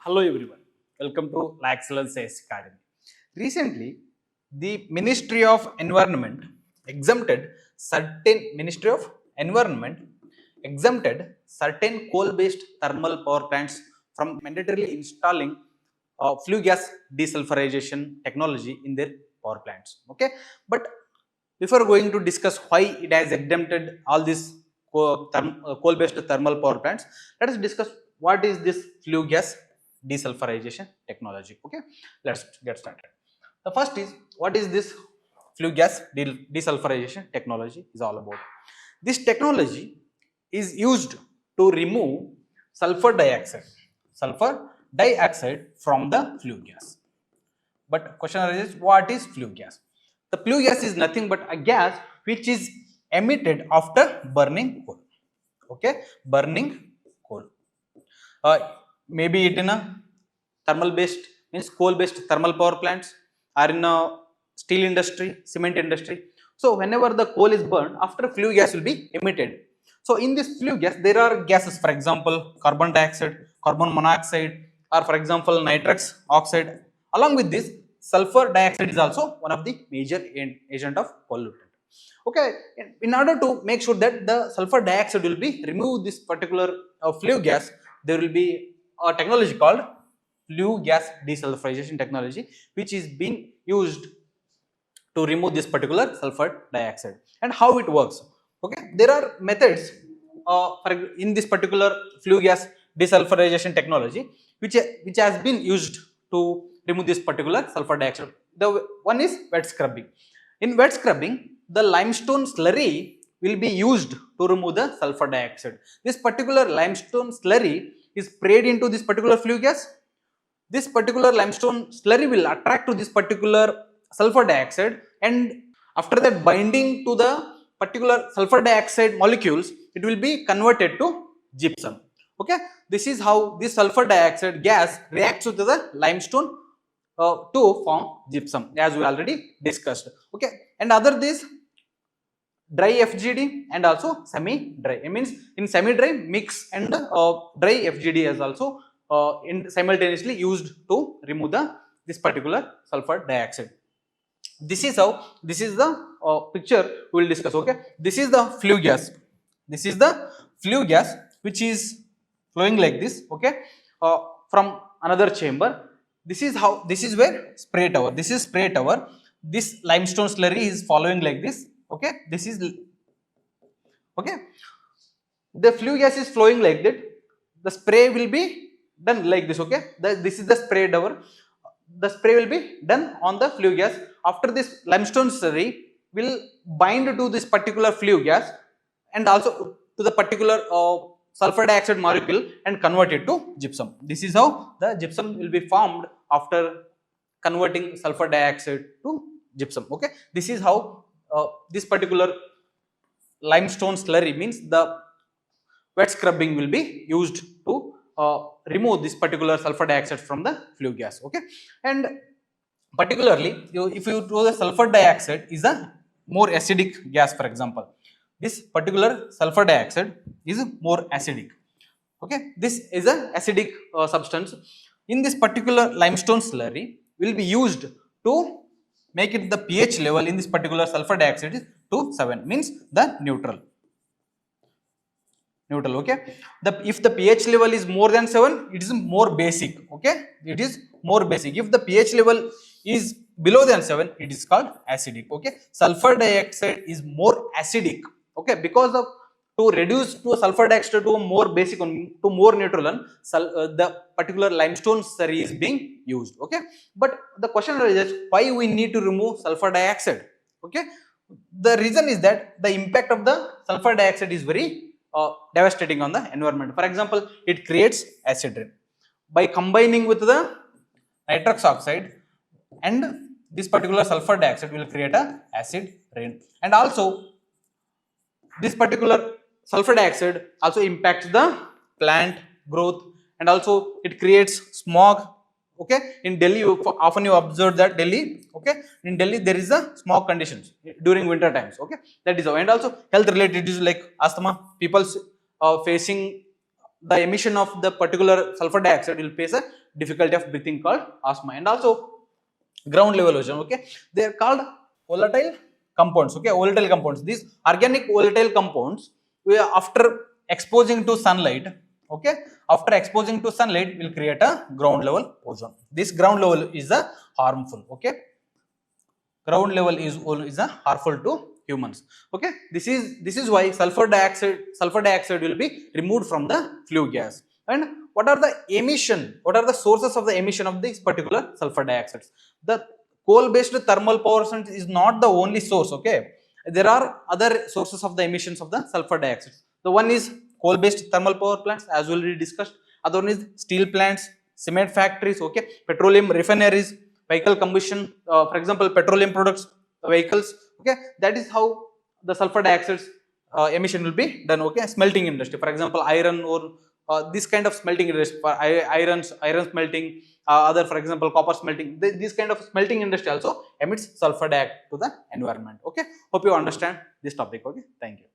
Hello everyone, welcome to Excellence IAS Academy. Recently, the Ministry of Environment exempted certain coal-based thermal power plants from mandatorily installing flue gas desulfurization technology in their power plants. Okay, but before going to discuss why it has exempted all these coal-based thermal power plants, let us discuss what is this flue gas desulfurization technology. Okay, let's get started. The first is, what is this flue gas desulfurization technology is all about. This technology is used to remove sulfur dioxide from the flue gas. But question arises, what is flue gas? The flue gas is nothing but a gas which is emitted after burning coal. Okay, burning coal. Maybe it in a thermal based, means coal based thermal power plants, or in a steel industry, cement industry. So whenever the coal is burned, after flue gas will be emitted. So in this flue gas there are gases, for example carbon dioxide, carbon monoxide, or for example nitrous oxide. Along with this, sulfur dioxide is also one of the major agent of pollutant. Okay, in order to make sure that the sulfur dioxide will be removed, this particular flue gas, there will be a technology called flue gas desulfurization technology, which is being used to remove this particular sulfur dioxide. And how it works? Okay, there are methods in this particular flue gas desulfurization technology, which has been used to remove this particular sulfur dioxide. The one is wet scrubbing. In wet scrubbing, the limestone slurry will be used to remove the sulfur dioxide. This particular limestone slurry is sprayed into this particular flue gas. This particular limestone slurry will attract to this particular sulfur dioxide, and after that binding to the particular sulfur dioxide molecules, it will be converted to gypsum. Okay, this is how this sulfur dioxide gas reacts with the limestone to form gypsum, as we already discussed. Okay, and other this dry FGD and also semi-dry. It means in semi-dry mix and dry FGD is also simultaneously used to remove this particular sulfur dioxide. This is how, this is the picture we will discuss. Okay, this is the flue gas. This is the flue gas which is flowing like this. Okay, from another chamber. This is how, this is where spray tower. This is spray tower. This limestone slurry is following like this. Okay, this is, okay, the flue gas is flowing like that. The spray will be done like this. Okay, this is the spray tower. The spray will be done on the flue gas. After this, limestone slurry will bind to this particular flue gas and also to the particular sulfur dioxide molecule and convert it to gypsum. This is how the gypsum will be formed after converting sulfur dioxide to gypsum. Okay, this is how this particular limestone slurry, means the wet scrubbing, will be used to remove this particular sulfur dioxide from the flue gas. Okay, and particularly if you do the sulfur dioxide is a more acidic gas, for example, this particular sulfur dioxide is more acidic. Okay, this is a acidic substance. In this particular limestone slurry will be used to make it the pH level in this particular sulfur dioxide is to 7, means the neutral. Okay, if the pH level is more than 7, it is more basic. Okay, it is more basic. If the pH level is below than 7, it is called acidic. Okay, sulfur dioxide is more acidic. Okay, because of, to reduce to sulfur dioxide to a more basic one, to more neutral one, the particular limestone slurry is being used. Okay, but the question is, why we need to remove sulfur dioxide? Okay, the reason is that the impact of the sulfur dioxide is very devastating on the environment. For example, it creates acid rain. By combining with the nitrous oxide and this particular sulfur dioxide will create a acid rain. And also this particular sulfur dioxide also impacts the plant growth, and also it creates smog. Okay, in Delhi often you observe that Delhi, okay, in Delhi there is a smog conditions during winter times. Okay, that is how. And also health related issues like asthma, people facing the emission of the particular sulfur dioxide will face a difficulty of breathing called asthma. And also ground level ozone, okay, they are called volatile compounds, okay, volatile compounds. These organic volatile compounds, after exposing to sunlight, okay, after exposing to sunlight will create a ground level ozone. This ground level is a harmful, okay, ground level is a harmful to humans, okay. This is why sulfur dioxide will be removed from the flue gas. And what are the emission, what are the sources of the emission of this particular sulfur dioxides? The coal based thermal power plant is not the only source, okay, there are other sources of the emissions of the sulfur dioxide. The one is coal based thermal power plants, as already discussed. Other one is steel plants, cement factories, okay, petroleum refineries, vehicle combustion, for example petroleum products, vehicles, okay, that is how the sulfur dioxide emission will be done, okay. Smelting industry, for example iron ore, this kind of smelting industry, for iron smelting, other for example copper smelting, this kind of smelting industry also emits sulfur dioxide to the environment, okay. Hope you understand this topic, okay. Thank you.